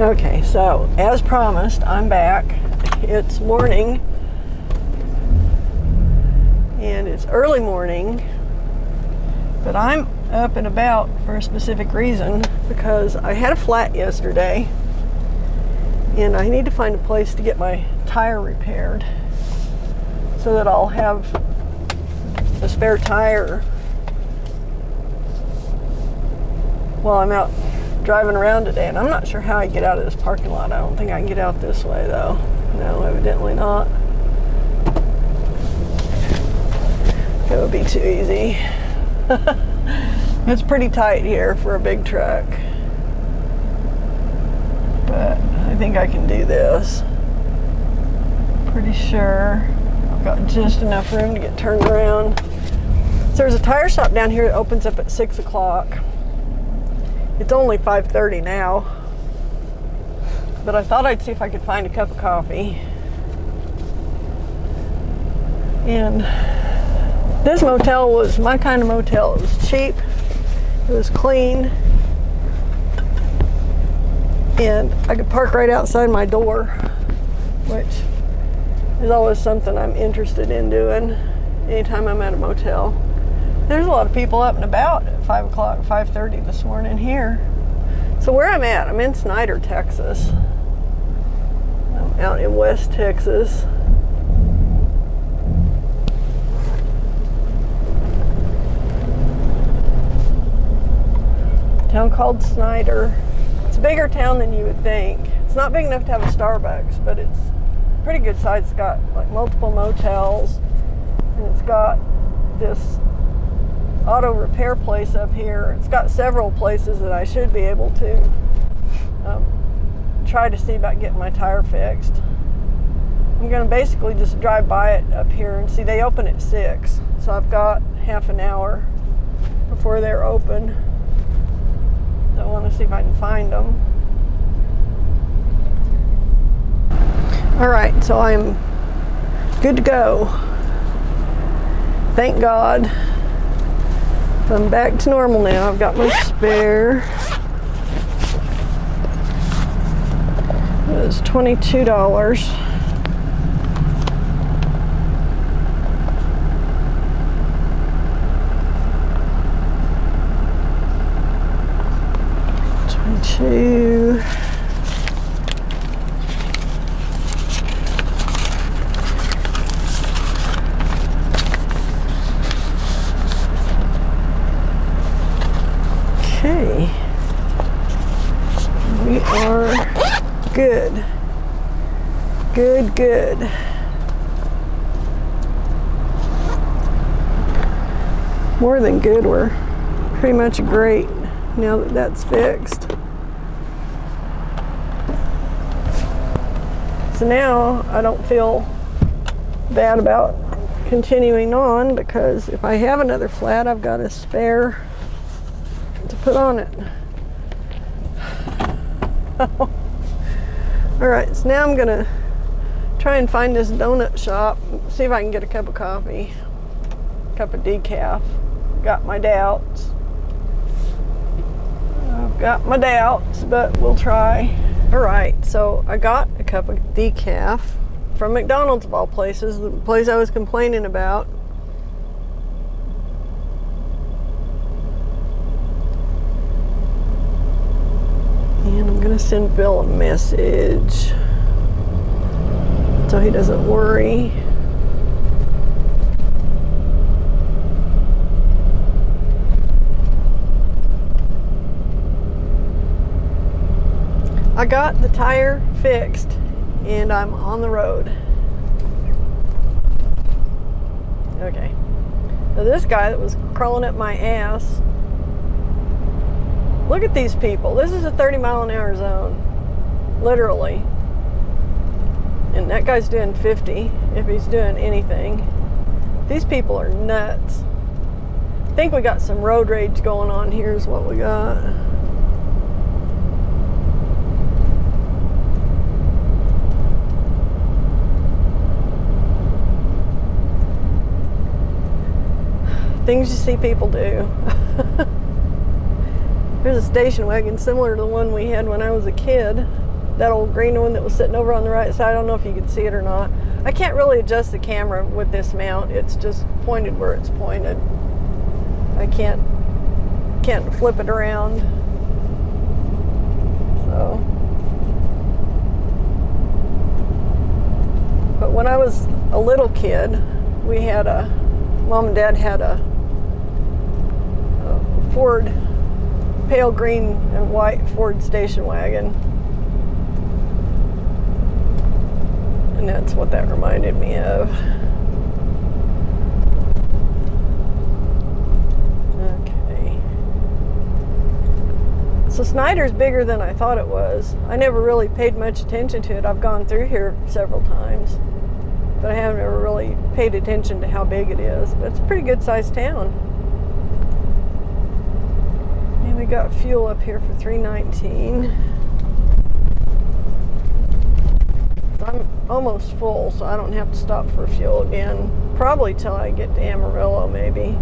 Okay, so as promised, I'm back. It's morning, and it's early morning, but I'm up and about for a specific reason, because I had a flat yesterday, and I need to find a place to get my tire repaired so that I'll have a spare tire while I'm out driving around today. And I'm not sure how I get out of this parking lot. I don't think I can get out this way though. No, evidently not. It would be too easy. It's pretty tight here for a big truck, but I think I can do this. Pretty sure I've got just enough room to get turned around. So there's a tire shop down here that opens up at 6 o'clock. It's only 5:30 now, but I thought I'd see if I could find a cup of coffee. And this motel was my kind of motel. It was cheap, it was clean, and I could park right outside my door, which is always something I'm interested in doing anytime I'm at a motel. There's a lot of people up and about at 5 o'clock, 5:30 this morning here. So where I'm at, I'm in Snyder, Texas. I'm out in West Texas. A town called Snyder. It's a bigger town than you would think. It's not big enough to have a Starbucks, but it's pretty good size. It's got like multiple motels, and it's got this auto repair place up here. It's got several places that I should be able to try to see about getting my tire fixed. I'm going to basically just drive by it up here and see. They open at 6, so I've got half an hour before they're open. So I want to see if I can find them. Alright, so I'm good to go. Thank God. I'm back to normal now. I've got my spare. It was $22. $22. Okay, we are good. Good. More than good, we're pretty much great now that that's fixed. So now I don't feel bad about continuing on, because if I have another flat, I've got a spare to put on it. Alright, so now I'm gonna try and find this donut shop, see if I can get a cup of coffee, a cup of decaf. Got my doubts. I've got my doubts, but we'll try. Alright, so I got a cup of decaf from McDonald's of all places, the place I was complaining about. And I'm going to send Bill a message so he doesn't worry. I got the tire fixed and I'm on the road. Okay. Now this guy that was crawling up my ass, look at these people. This is a 30-mile-an-hour zone, literally. And that guy's doing 50, if he's doing anything. These people are nuts. I think we got some road rage going on. Here's what we got. Things you see people do. There's a station wagon similar to the one we had when I was a kid. that old green one that was sitting over on the right side. I don't know if you can see it or not. I can't really adjust the camera with this mount. It's just pointed where it's pointed. I can't flip it around. So, but when I was a little kid, Mom and Dad had a Ford, pale green and white Ford station wagon. And that's what that reminded me of. Okay. So Snyder's bigger than I thought it was. I never really paid much attention to it. I've gone through here several times, but I haven't ever really paid attention to how big it is. But it's a pretty good sized town. And we got fuel up here for $3.19. I'm almost full, so I don't have to stop for fuel again. Probably till I get to Amarillo, maybe.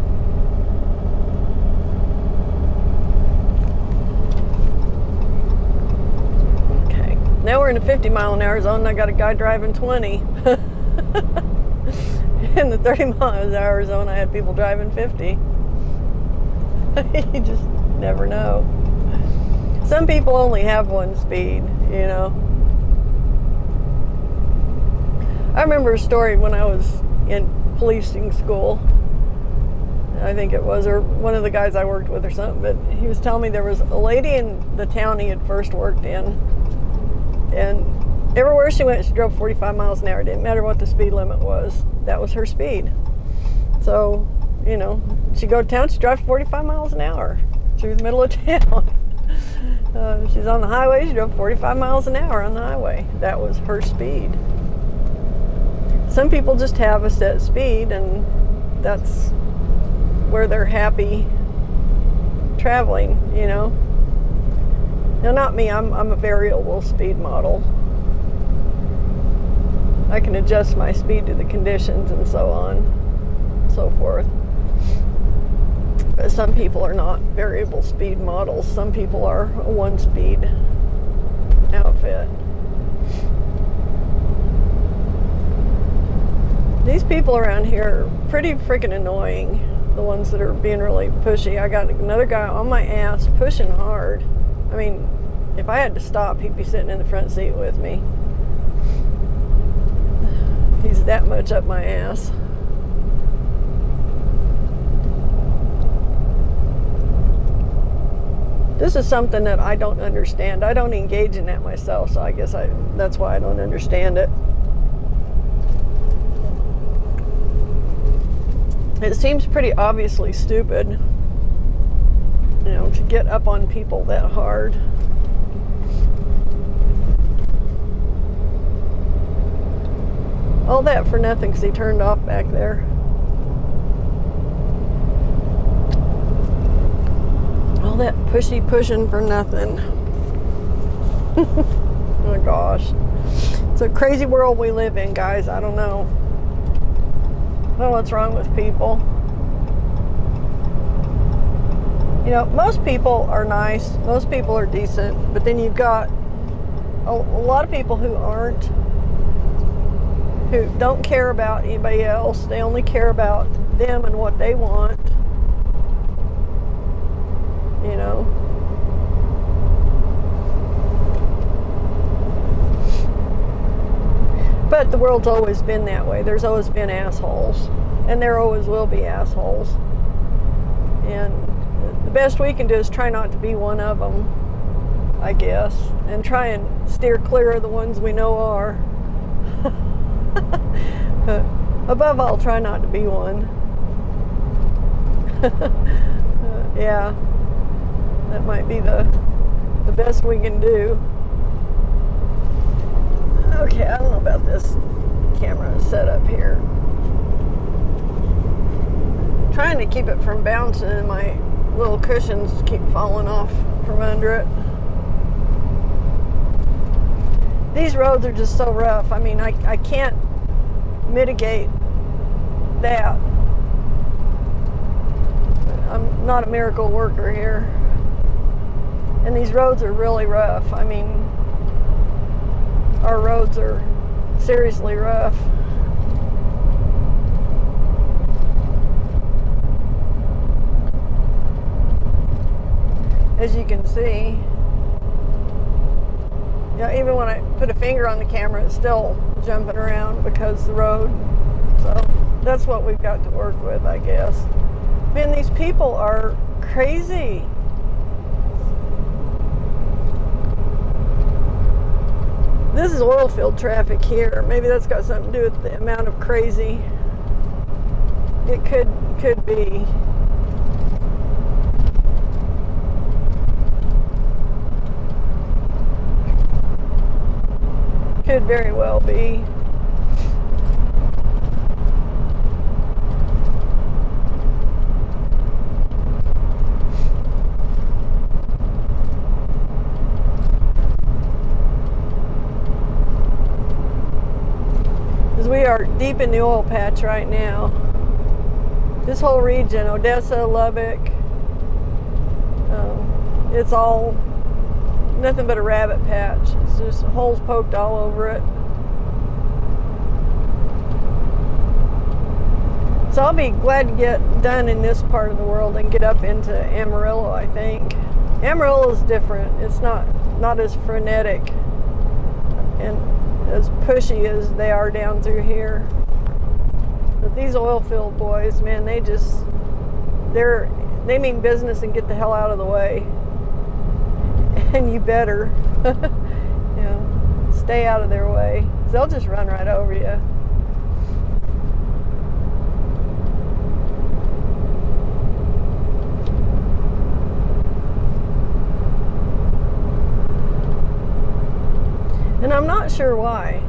Okay, now we're in a 50-mile-an-hour zone, and I got a guy driving 20. In the 30-mile-an-hour zone, I had people driving 50. You just never know. Some people only have one speed, you know. I remember a story when I was in policing school, I think it was, or one of the guys I worked with or something, but he was telling me there was a lady in the town he had first worked in, and everywhere she went, she drove 45 miles an hour. It didn't matter what the speed limit was. That was her speed. So, you know, she'd go to town, she'd drive 45 miles an hour through the middle of town. She's on the highway, she drove 45 miles an hour on the highway. That was her speed. Some people just have a set speed, and that's where they're happy traveling, you know. Now, not me, I'm a variable speed model. I can adjust my speed to the conditions and so on, so forth. But some people are not variable speed models. Some people are a one-speed outfit. These people around here are pretty freaking annoying, the ones that are being really pushy. I got another guy on my ass pushing hard. I mean, if I had to stop, he'd be sitting in the front seat with me. He's that much up my ass. This is something that I don't understand. I don't engage in that myself, so I guess that's why I don't understand it. It seems pretty obviously stupid, you know, to get up on people that hard. All that for nothing because he turned off back there. All that pushing for nothing. Oh my gosh. It's a crazy world we live in, guys. I don't know. I don't know what's wrong with people. You know, most people are nice. Most people are decent. But then you've got a lot of people who aren't, who don't care about anybody else. They only care about them and what they want. You know. But the world's always been that way. There's always been assholes. And there always will be assholes. And the best we can do is try not to be one of them, I guess. And try and steer clear of the ones we know are. Above all, try not to be one. Yeah. That might be the best we can do. Okay, I don't know about this camera setup here. Trying to keep it from bouncing and my little cushions keep falling off from under it. These roads are just so rough. I mean, I can't mitigate that. I'm not a miracle worker here. And these roads are really rough. I mean, our roads are seriously rough. As you can see, even when I put a finger on the camera, it's still jumping around because the road. So that's what we've got to work with, I guess. Man, these people are crazy. This is oil field traffic here. Maybe that's got something to do with the amount of crazy. It could be. Could very well be. Because we are deep in the oil patch right now. This whole region, Odessa, Lubbock, it's all nothing but a rabbit patch. It's just holes poked all over it. So I'll be glad to get done in this part of the world and get up into Amarillo, I think. Amarillo is different. It's not as frenetic and as pushy as they are down through here. But these oil field boys, man, they mean business and get the hell out of the way. And you better, stay out of their way. They'll just run right over you. And I'm not sure why.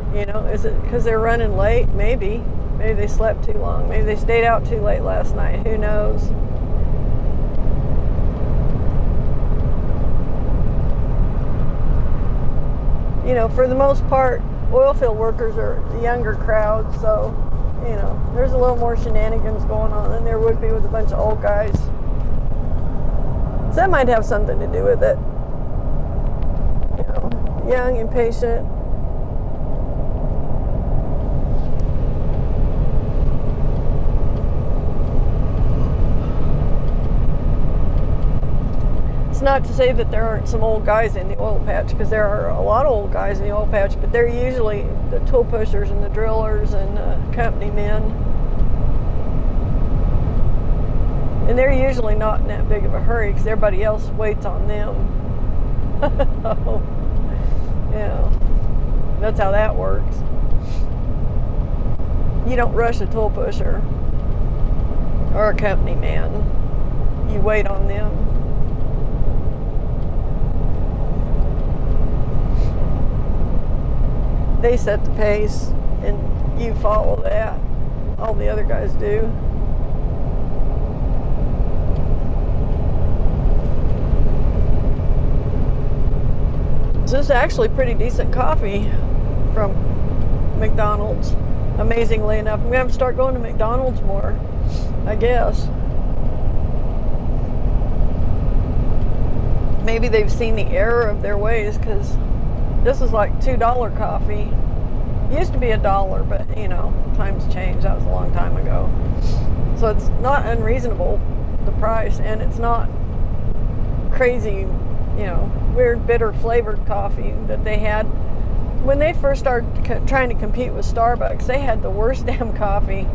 Is it because they're running late? Maybe. Maybe they slept too long. Maybe they stayed out too late last night. Who knows? For the most part, oil field workers are the younger crowd, so, there's a little more shenanigans going on than there would be with a bunch of old guys. So that might have something to do with it. Young, impatient. It's not to say that there aren't some old guys in the oil patch, because there are a lot of old guys in the oil patch, but they're usually the tool pushers and the drillers and company men. And they're usually not in that big of a hurry because everybody else waits on them. That's how that works. You don't rush a tool pusher or a company man. You wait on them. They set the pace and you follow that. All the other guys do. So this is actually pretty decent coffee from McDonald's. Amazingly enough, I'm gonna have to start going to McDonald's more, I guess. Maybe they've seen the error of their ways, because this is like $2 coffee. It used to be $1, but times change. That was a long time ago. So it's not unreasonable, the price, and it's not crazy, weird bitter flavored coffee that they had when they first started trying to compete with Starbucks. They had the worst damn coffee.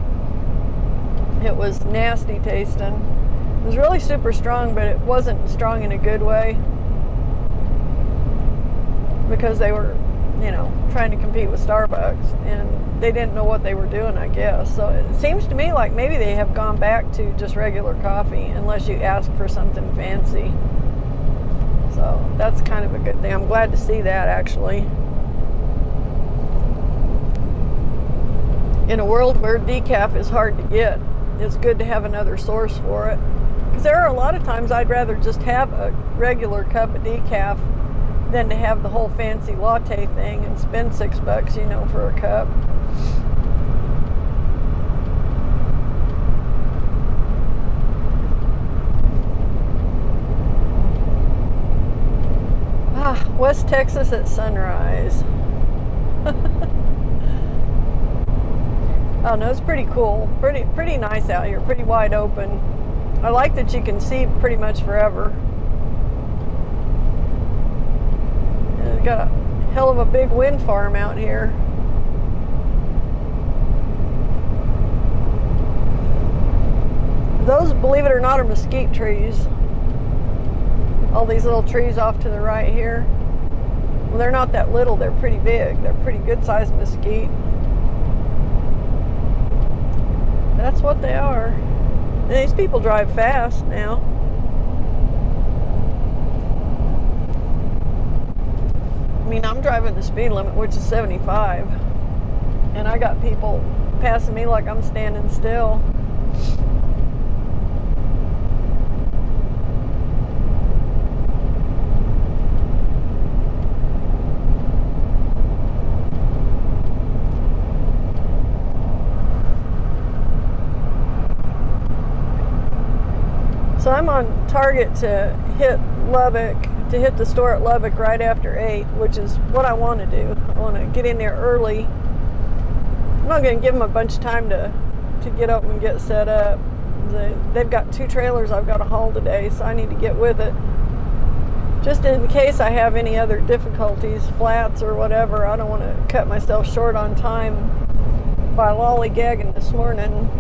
It was nasty tasting. It was really super strong, but it wasn't strong in a good way, because they were, trying to compete with Starbucks, and they didn't know what they were doing, I guess. So it seems to me like maybe they have gone back to just regular coffee, unless you ask for something fancy. So that's kind of a good thing. I'm glad to see that, actually. In a world where decaf is hard to get, it's good to have another source for it. Because there are a lot of times I'd rather just have a regular cup of decaf than to have the whole fancy latte thing and spend $6, for a cup. West Texas at sunrise. Oh no, it's pretty cool. Pretty nice out here. Pretty wide open. I like that you can see pretty much forever. And we've got a hell of a big wind farm out here. Those, believe it or not, are mesquite trees. All these little trees off to the right here. Well, they're not that little, they're pretty big. They're pretty good sized mesquite. That's what they are. And these people drive fast now. I mean, I'm driving the speed limit, which is 75. And I got people passing me like I'm standing still. So I'm on target to hit Lubbock, to hit the store at Lubbock right after 8, which is what I want to do. I want to get in there early. I'm not going to give them a bunch of time to get up and get set up. They've got 2 trailers I've got to haul today, so I need to get with it. Just in case I have any other difficulties, flats or whatever, I don't want to cut myself short on time by lollygagging this morning.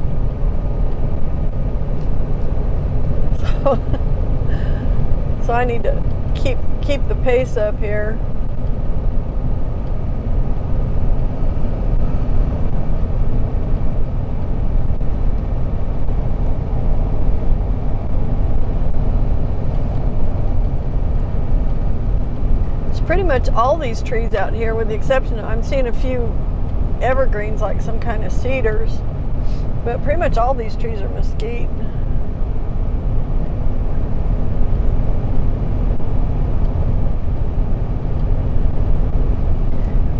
So I need to keep the pace up here. It's pretty much all these trees out here, with the exception of, I'm seeing a few evergreens like some kind of cedars, but pretty much all these trees are mesquite.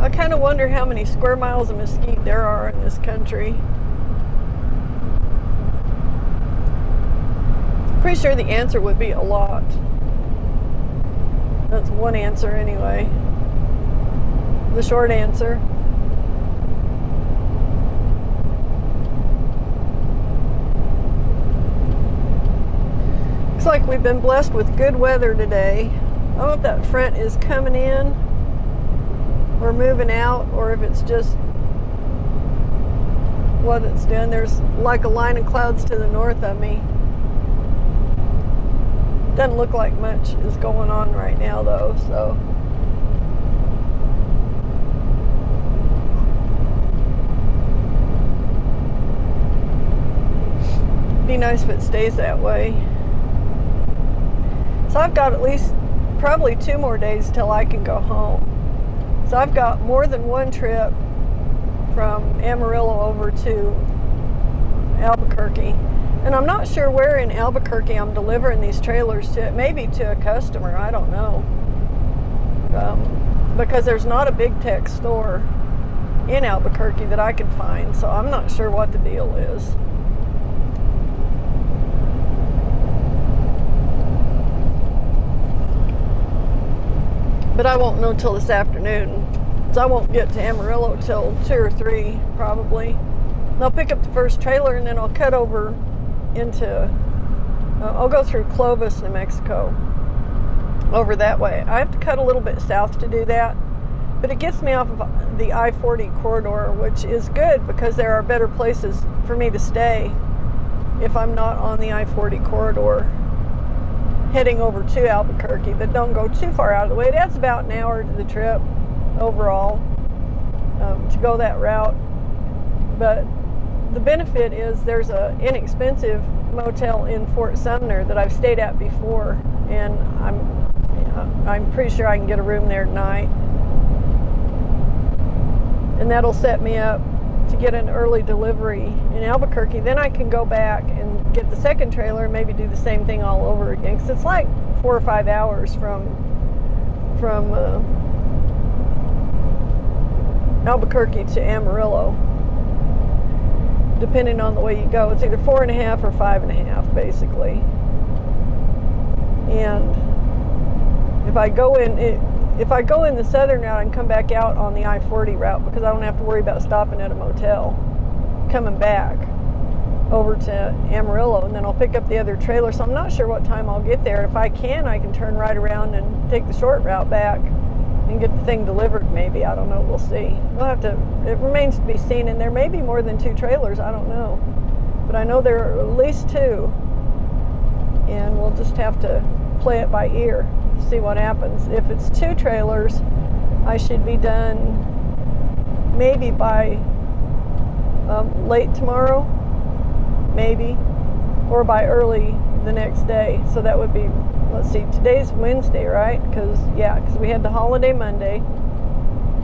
I kind of wonder how many square miles of mesquite there are in this country. Pretty sure the answer would be a lot. That's one answer anyway. The short answer. Looks like we've been blessed with good weather today. I don't know if that front is coming in or moving out, or if it's just what it's doing. There's like a line of clouds to the north of me. Doesn't look like much is going on right now though, so. Be nice if it stays that way. So I've got at least probably 2 more days till I can go home. So I've got more than one trip from Amarillo over to Albuquerque. And I'm not sure where in Albuquerque I'm delivering these trailers to. Maybe to a customer, I don't know. Because there's not a big tech store in Albuquerque that I could find. So I'm not sure what the deal is. But I won't know till this afternoon, so I won't get to Amarillo till 2 or 3 probably. And I'll pick up the first trailer and then I'll cut over into, I'll go through Clovis, New Mexico, over that way. I have to cut a little bit south to do that, but it gets me off of the I-40 corridor, which is good because there are better places for me to stay if I'm not on the I-40 corridor heading over to Albuquerque, but don't go too far out of the way. It adds about an hour to the trip overall to go that route. But the benefit is there's an inexpensive motel in Fort Sumner that I've stayed at before, and I'm pretty sure I can get a room there tonight. And that'll set me up to get an early delivery in Albuquerque. Then I can go back and get the second trailer and maybe do the same thing all over again, because it's like 4 or 5 hours from Albuquerque to Amarillo, depending on the way you go. It's either 4.5 or 5.5 basically. And if I go in, if I go in the southern route, I can come back out on the I-40 route because I don't have to worry about stopping at a motel coming back over to Amarillo, and then I'll pick up the other trailer. So I'm not sure what time I'll get there. If I can turn right around and take the short route back and get the thing delivered maybe. I don't know. We'll see. We'll have to, it remains to be seen, and there may be more than 2 trailers. I don't know. But I know there are at least 2, and we'll just have to play it by ear, see what happens. If it's 2 trailers, I should be done maybe by late tomorrow, maybe, or by early the next day. So that would be, let's see, today's Wednesday, right? Because we had the holiday Monday.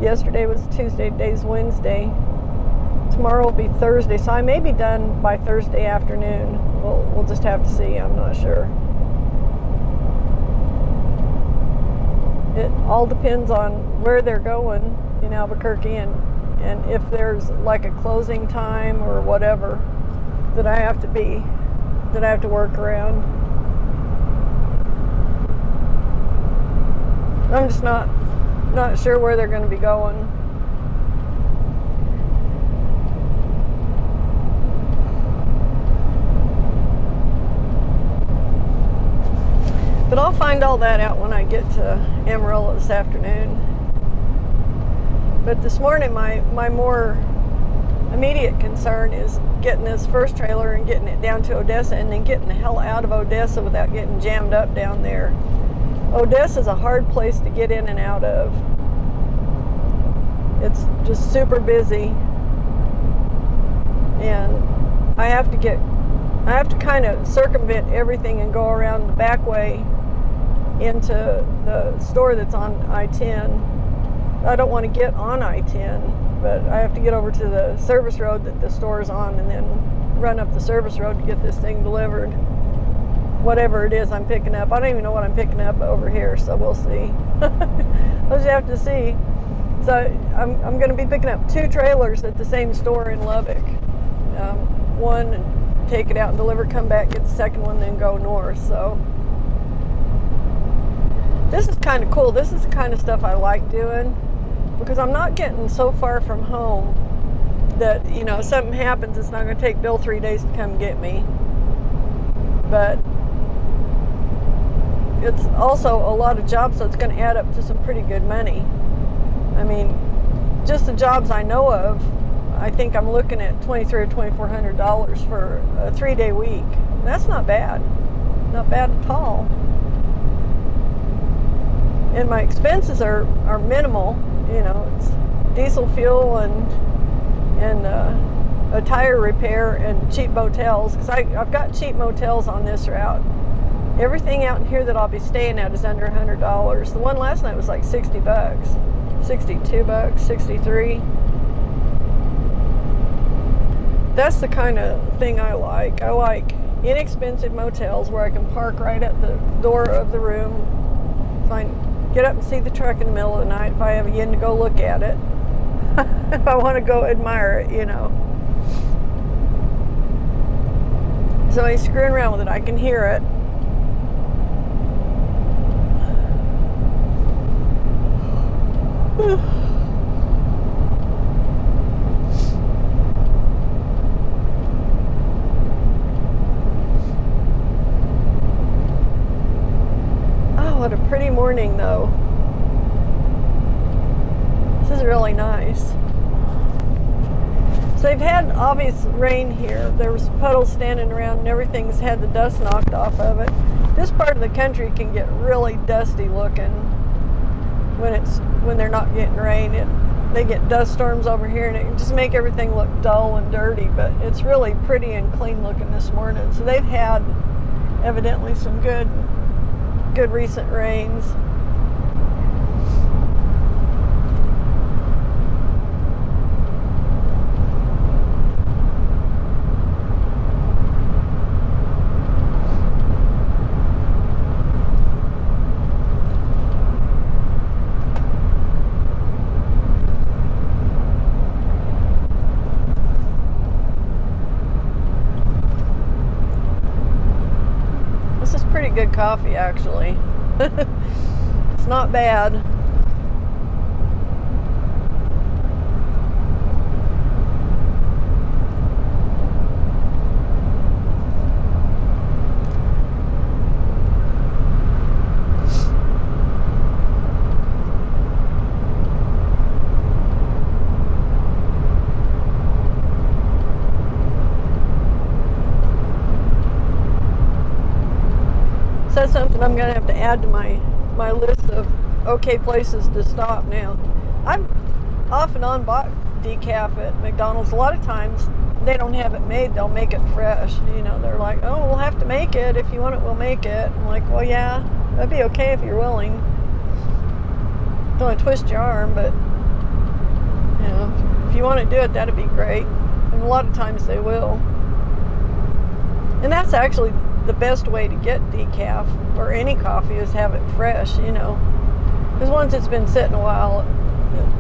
Yesterday was Tuesday, today's Wednesday. Tomorrow will be Thursday, so I may be done by Thursday afternoon. We'll just have to see. I'm not sure. It all depends on where they're going in Albuquerque, and if there's like a closing time or whatever that I have to work around. I'm just not sure where they're going to be going. But I'll find all that out when I get to Amarillo this afternoon. But this morning, my more immediate concern is getting this first trailer and getting it down to Odessa, and then getting the hell out of Odessa without getting jammed up down there. Odessa is a hard place to get in and out of. It's just super busy, and I have to kind of circumvent everything and go around the back way into the store that's on I-10. I don't want to get on I-10, but I have to get over to the service road that the store is on, and then run up the service road to get this thing delivered. Whatever it is I'm picking up. I don't even know what I'm picking up over here, so we'll see. We'll just have to see. So I'm going to be picking up 2 trailers at the same store in Lubbock. One, take it out and deliver, come back, get the second one, then go north. So this is kind of cool. This is the kind of stuff I like doing, because I'm not getting so far from home that, you know, if something happens, it's not going to take Bill 3 days to come get me. But it's also a lot of jobs, so it's going to add up to some pretty good money. I mean, just the jobs I know of, I think I'm looking at $2,300 or $2,400 for a 3-day week. That's not bad. Not bad at all. And my expenses are minimal. You know, it's diesel fuel and a tire repair and cheap motels, because I've got cheap motels on this route. Everything out in here that I'll be staying at is under $100. The one last night was like $60, $62, $63. That's the kind of thing I like. I like inexpensive motels where I can park right at the door of the room, so I can get up and see the truck in the middle of the night if I have a yen to go look at it. If I want to go admire it, you know. So I ain't screwing around with it. I can hear it. Oh, what a pretty morning, though. This is really nice. So they've had obvious rain here. There was puddles standing around and everything's had the dust knocked off of it. This part of the country can get really dusty looking when they're not getting rain. They get dust storms over here, and it can just make everything look dull and dirty, but it's really pretty and clean looking this morning. So they've had evidently some good recent rains. Good coffee, actually. It's not bad. So that's something I'm gonna have to add to my list of okay places to stop now. I've off and on bought decaf at McDonald's. A lot of times they don't have it made, they'll make it fresh. You know, they're like, oh, we'll have to make it. If you want it, we'll make it. I'm like, well, yeah, that'd be okay if you're willing. Don't want to twist your arm, but you know, if you want to do it, that'd be great. And a lot of times they will. And that's actually the best way to get decaf or any coffee, is have it fresh, you know. Because once it's been sitting a while, it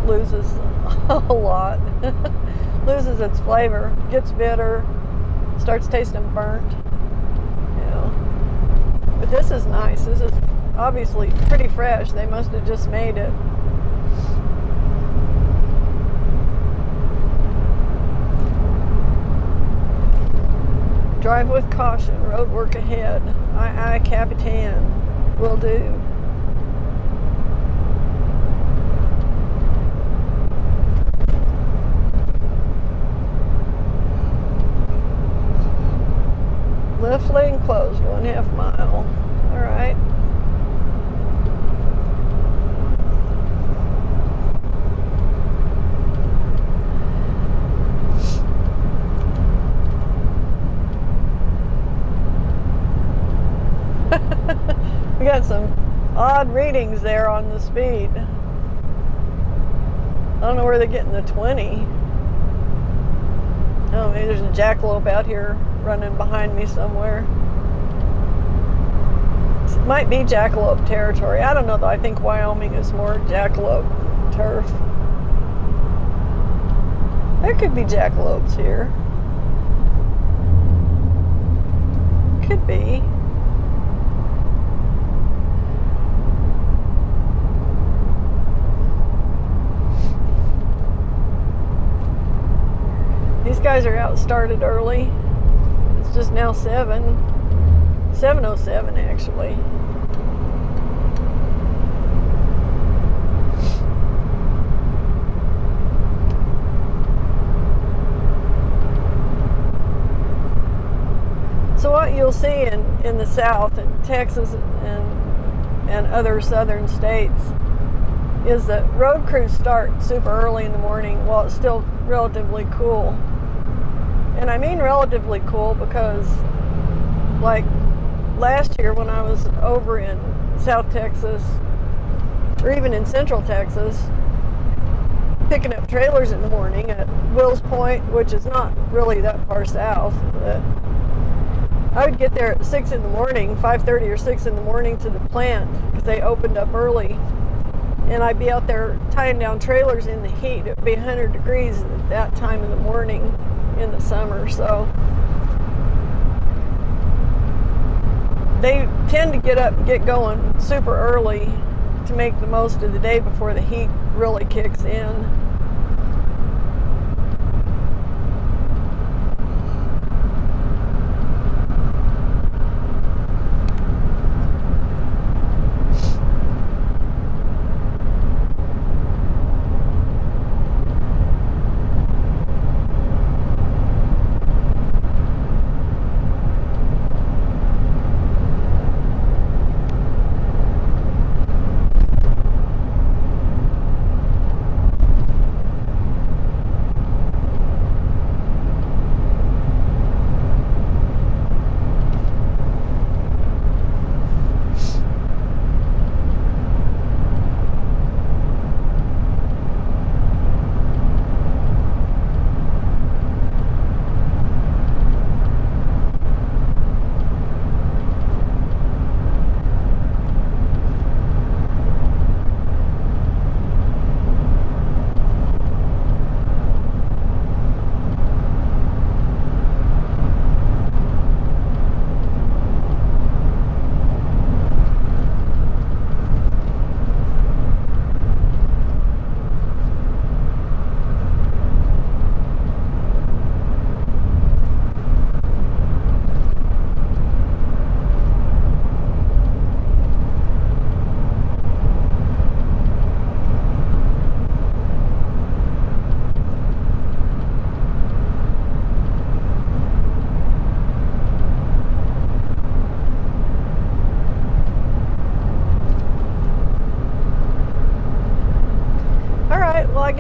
loses a lot. Loses its flavor, gets bitter, starts tasting burnt. You know. But this is nice. This is obviously pretty fresh. They must have just made it. Drive with caution, road work ahead. Aye, aye, Capitan. Will do. Left lane closed, 1/2 mile. All right. We got some odd readings there on the speed. I don't know where they're getting the 20. Oh, maybe there's a jackalope out here running behind me somewhere. It might be jackalope territory. I don't know though. I think Wyoming is more jackalope turf. There could be jackalopes here. Could be. These guys are out started early. It's just now 7:07 actually. So what you'll see in the South, in Texas and other southern states, is that road crews start super early in the morning while it's still relatively cool. And I mean relatively cool because, like last year when I was over in South Texas, or even in Central Texas, picking up trailers in the morning at Wills Point, which is not really that far south, but I would get there at 6 in the morning, 5:30 or 6 in the morning to the plant, because they opened up early. And I'd be out there tying down trailers in the heat. It would be 100 degrees at that time in the morning in the summer. So they tend to get up and get going super early to make the most of the day before the heat really kicks in.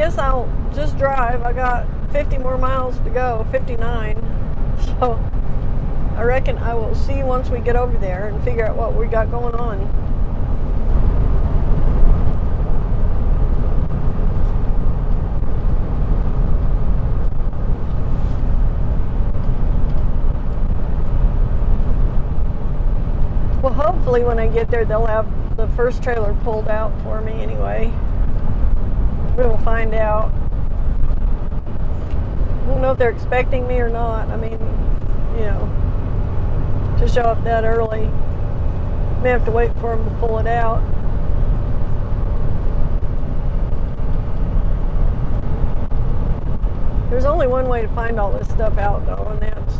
guess I'll just drive. I got 50 more miles to go, 59. So I reckon I will see you once we get over there and figure out what we got going on. Well, hopefully when I get there, they'll have the first trailer pulled out for me anyway. We'll find out. I don't know if they're expecting me or not. I mean, you know, to show up that early. May have to wait for them to pull it out. There's only one way to find all this stuff out, though, and that's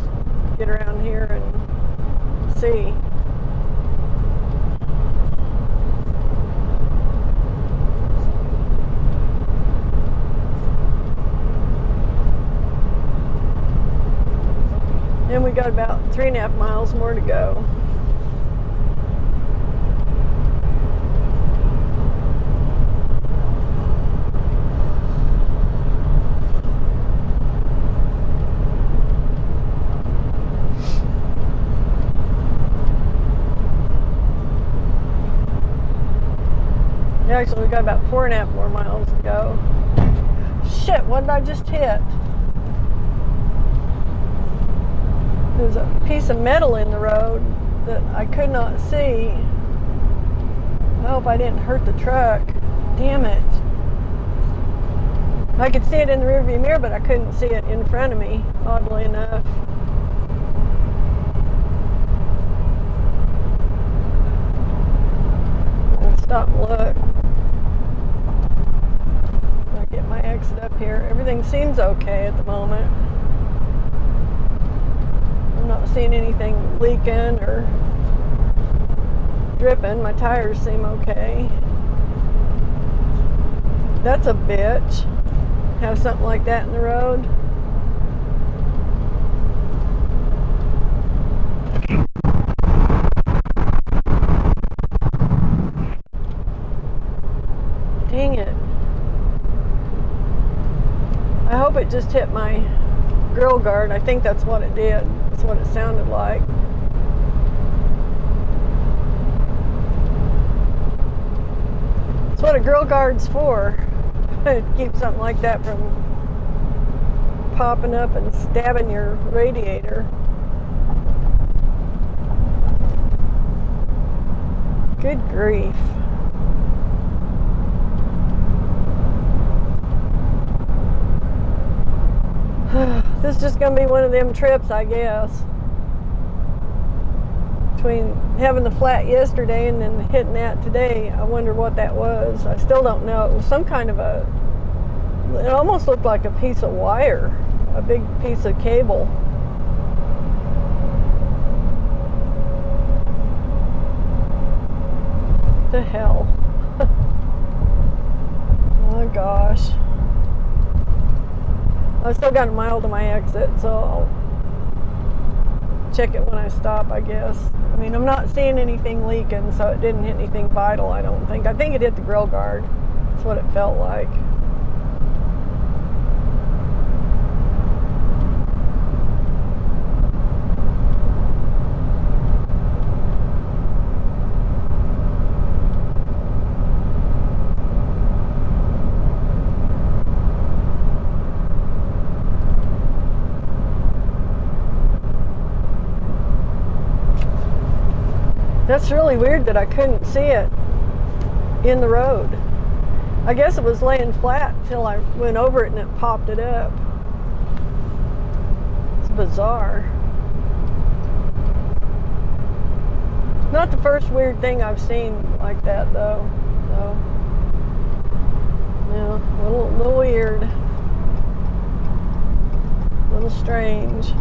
get around here and see. And we got about 3.5 miles more to go. Actually, we got about 4.5 more miles to go. Shit, what did I just hit? There's a piece of metal in the road that I could not see. I hope I didn't hurt the truck. Damn it. I could see it in the rearview mirror, but I couldn't see it in front of me, oddly enough. Let's stop and look. I'll get my exit up here. Everything seems okay at the moment. I'm not seeing anything leaking or dripping. My tires seem okay. That's a bitch. Have something like that in the road. Dang it. I hope it just hit my grill guard. I think that's what it did. That's what it sounded like. That's what a grill guard's for. It keeps something like that from popping up and stabbing your radiator. Good grief. This is just going to be one of them trips, I guess. Between having the flat yesterday and then hitting that today, I wonder what that was. I still don't know. It was some kind of it almost looked like a piece of wire, a big piece of cable. What the hell? Oh my gosh. I still got a mile to my exit, so I'll check it when I stop, I guess. I mean, I'm not seeing anything leaking, so it didn't hit anything vital, I don't think. I think it hit the grill guard. That's what it felt like. That's really weird that I couldn't see it in the road. I guess it was laying flat until I went over it and it popped it up. It's bizarre. Not the first weird thing I've seen like that though. So, yeah, a little weird. A little strange.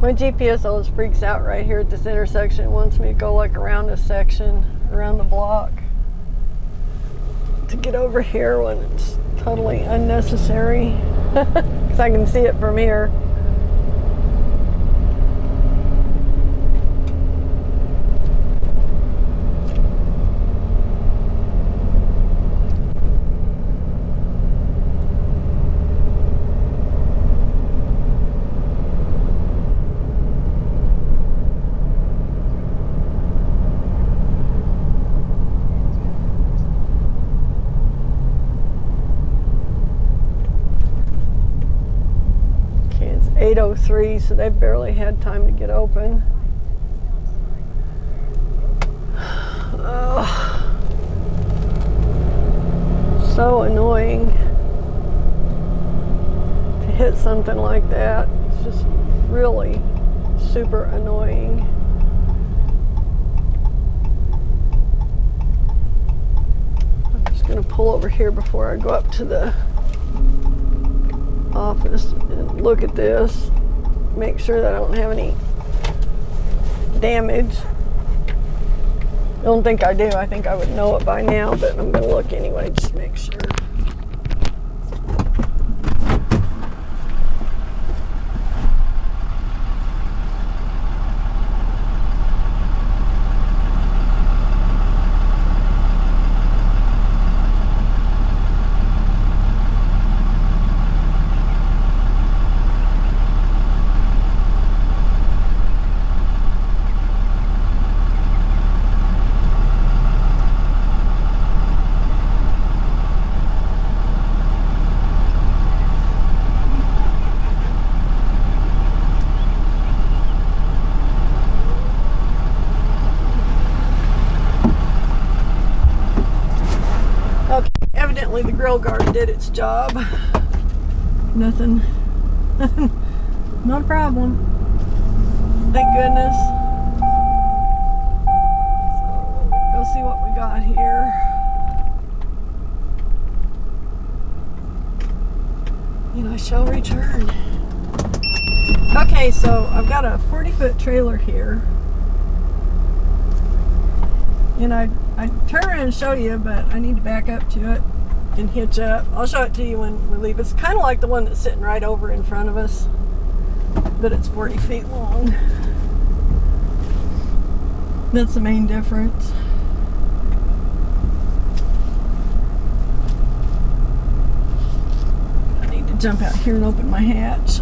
My GPS always freaks out right here at this intersection. It wants me to go like around a section, around the block, to get over here when it's totally unnecessary. Because I can see it from here. Okay, it's 8:03, so they've barely had time to get open. So annoying to hit something like that. It's just really super annoying. I'm just going to pull over here before I go up to the office and look at this, make sure that I don't have any damage. I don't think I do. I think I would know it by now, but I'm going to look anyway, just to make sure. Evidently the grill guard did its job. Nothing, not a problem. Thank goodness. So, go see what we got here. And I shall return. Okay, so I've got a 40-foot trailer here. And I turned around and showed you, but I need to back up to it and hitch up. I'll show it to you when we leave. It's kind of like the one that's sitting right over in front of us, but it's 40 feet long. That's the main difference. I need to jump out here and open my hatch.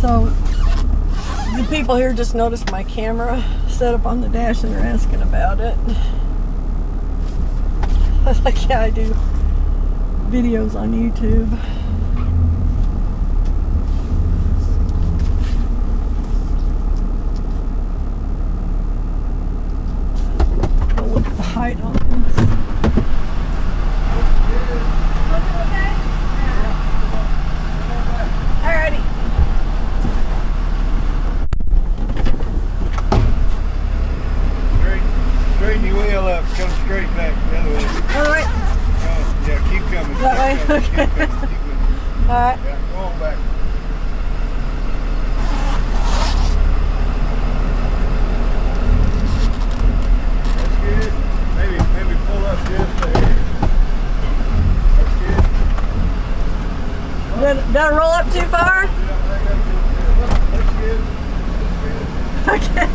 So the people here just noticed my camera set up on the dash and they're asking about it. I was like, yeah, I do videos on YouTube. I'll look at the height on this. Alrighty. Straighten your wheel up, come straight back the other way. All right. Yeah, keep coming. That way? Keep coming, Okay. keep coming. All right. Yeah, go on back. That's good. Maybe pull up just there. That's good. Did I roll up too far? That's good. That's good. Okay.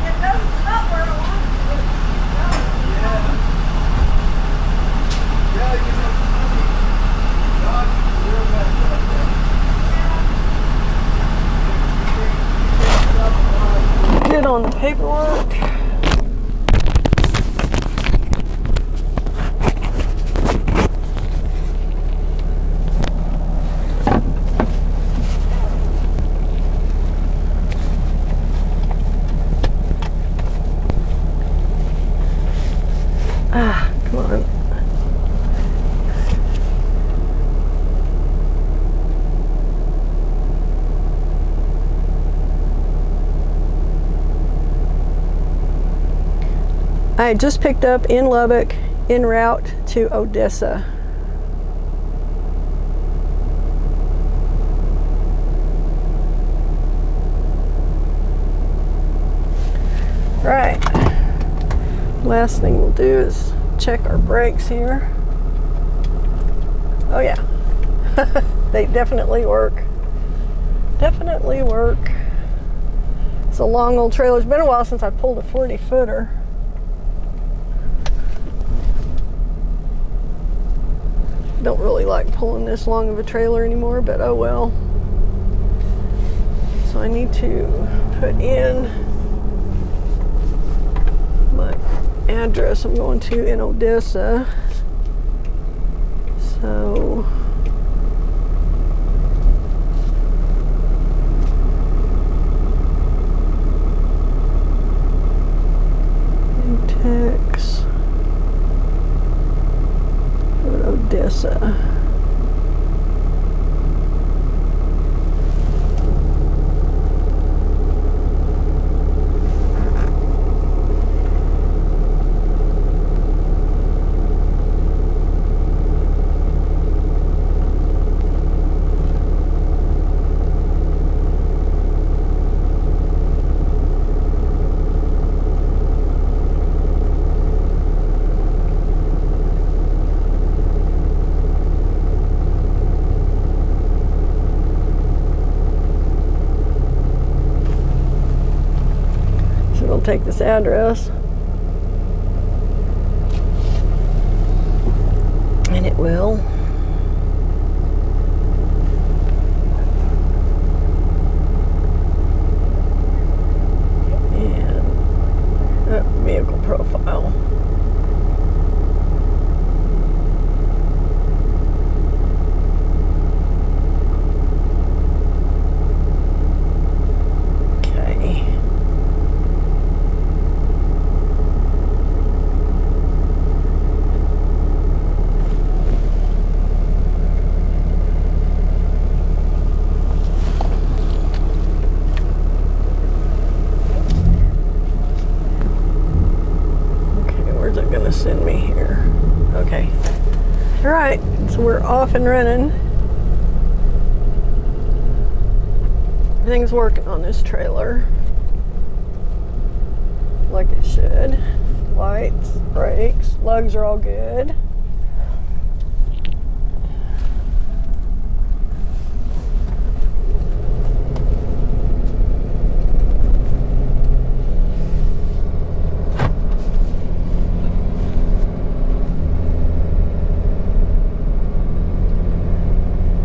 It doesn't stop where I want it. Yeah, you know, God, real bad right there. Good on the paperwork. I just picked up in Lubbock en route to Odessa. Right. Last thing we'll do is check our brakes here. Oh yeah. They definitely work. Definitely work. It's a long old trailer. It's been a while since I pulled a 40-footer. Don't really like pulling this long of a trailer anymore, but oh well. So I need to put in my address I'm going to in Odessa. So Tex Odessa. Take this address and it will. And vehicle profile. Send me here. Okay. All right, so we're off and running. Everything's working on this trailer like it should. Lights, brakes, lugs are all good.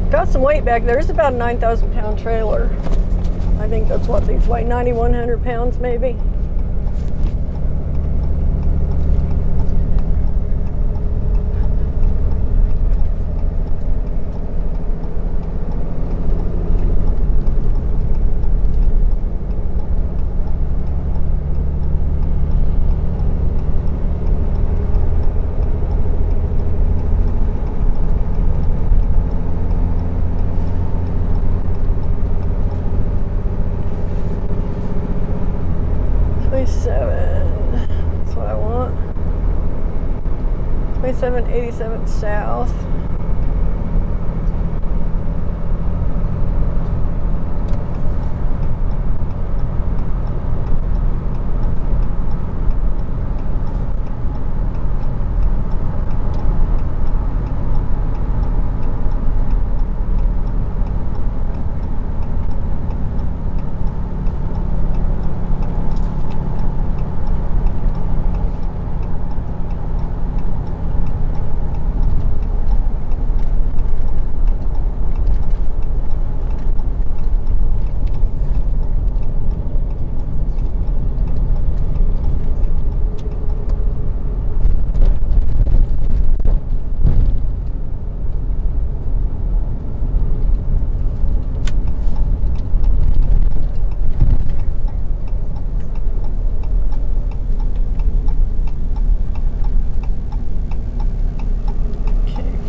Got some weight back there. It's about a 9,000 pound trailer. I think that's what these weigh, 9,100 pounds maybe. That's what I want. 2787 South.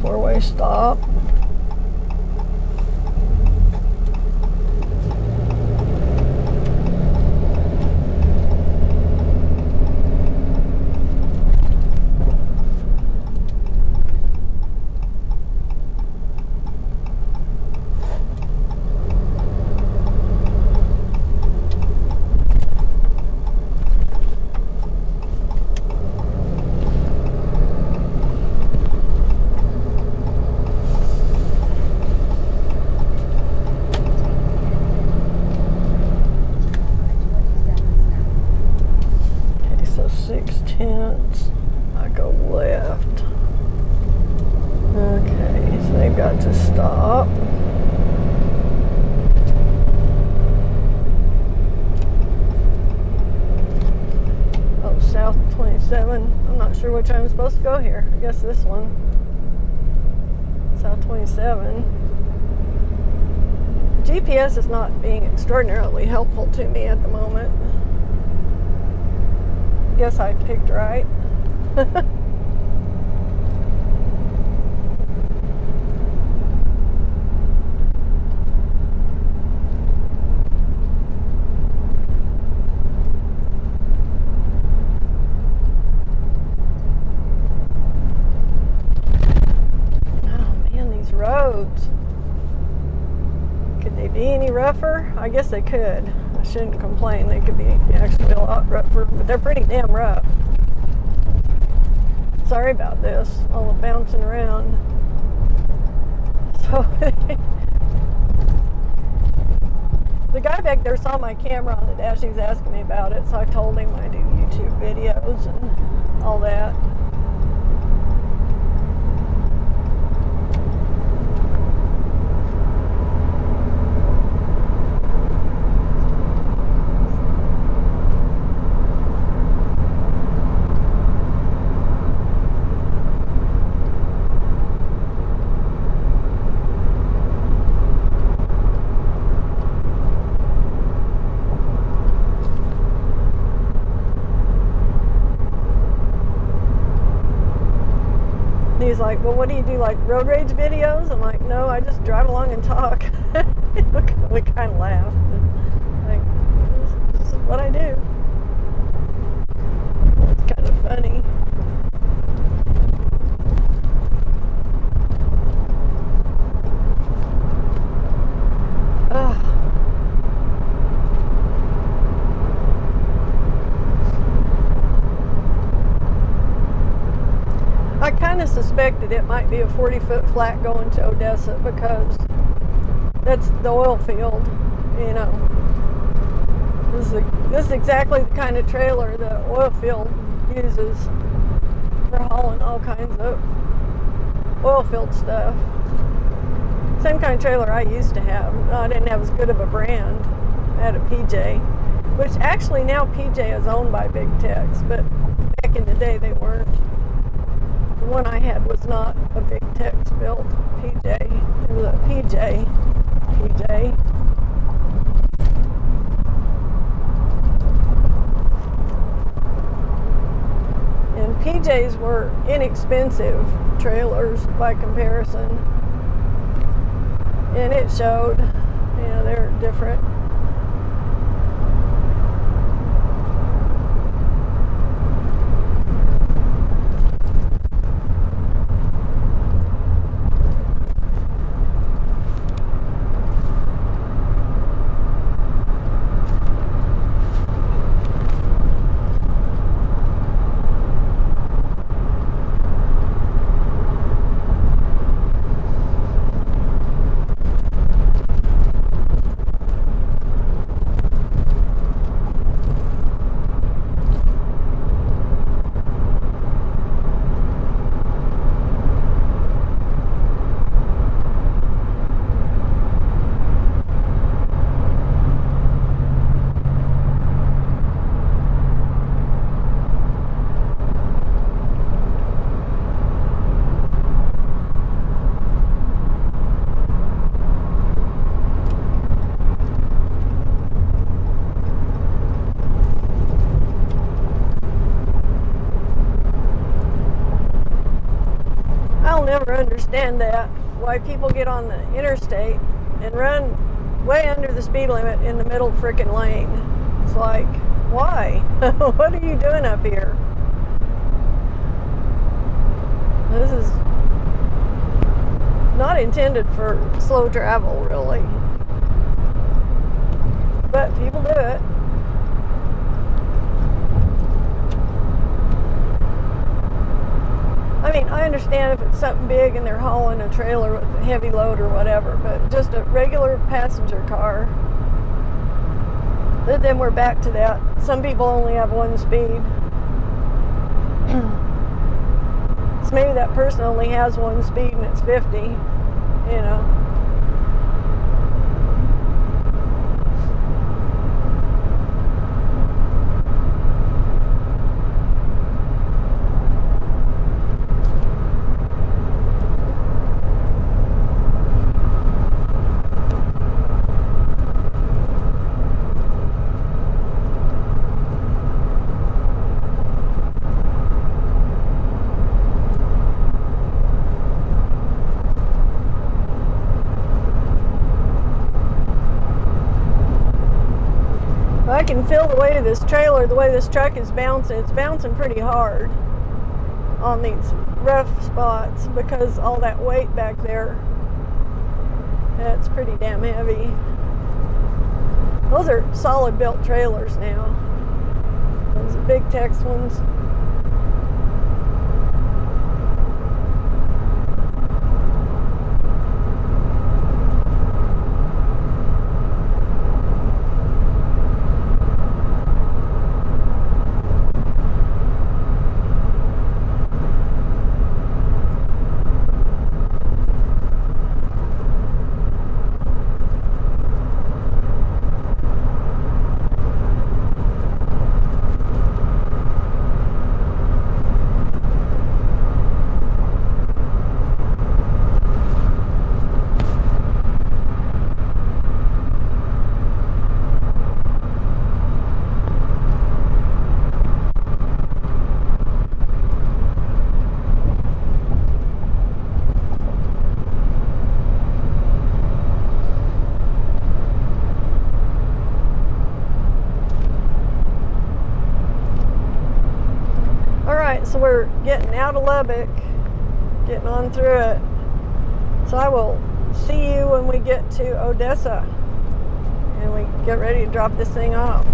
Four-way stop. to stop. Oh, South 27. I'm not sure which I'm supposed to go here. I guess this one. South 27. GPS is not being extraordinarily helpful to me at the moment. Guess I picked right. Roads. Could they be any rougher? I guess they could. I shouldn't complain. They could be actually a lot rougher, but they're pretty damn rough. Sorry about this, all the bouncing around. So the guy back there saw my camera on the dash. He was asking me about it, so I told him I do YouTube videos and all that. He's like, well, what do you do, like road rage videos? I'm like, no, I just drive along and talk. We kind of laugh. Like, this is what I do. It's kind of funny. I kind of suspected it might be a 40-foot flat going to Odessa because that's the oil field, you know. This is exactly the kind of trailer the oil field uses for hauling all kinds of oil field stuff. Same kind of trailer I used to have. I didn't have as good of a brand. I had a PJ, which actually now PJ is owned by Big Tex, but back in the day they weren't. The one I had was not a Big Tex built PJ. It was a PJ. And PJs were inexpensive trailers by comparison. And it showed, you know, they're different. I'll never understand that, why people get on the interstate and run way under the speed limit in the middle frickin' lane. It's like, why? What are you doing up here? This is not intended for slow travel, really. But people do it. I mean, I understand if it's something big and they're hauling a trailer with a heavy load or whatever, but just a regular passenger car, then we're back to that. Some people only have one speed. So maybe that person only has one speed and it's 50. you know. I can feel the weight of this trailer, the way this truck is bouncing. It's bouncing pretty hard on these rough spots because all that weight back there. That's pretty damn heavy. Those are solid built trailers now. Those are big Tex ones. So we're getting out of Lubbock, getting on through it. So I will see you when we get to Odessa and we get ready to drop this thing off.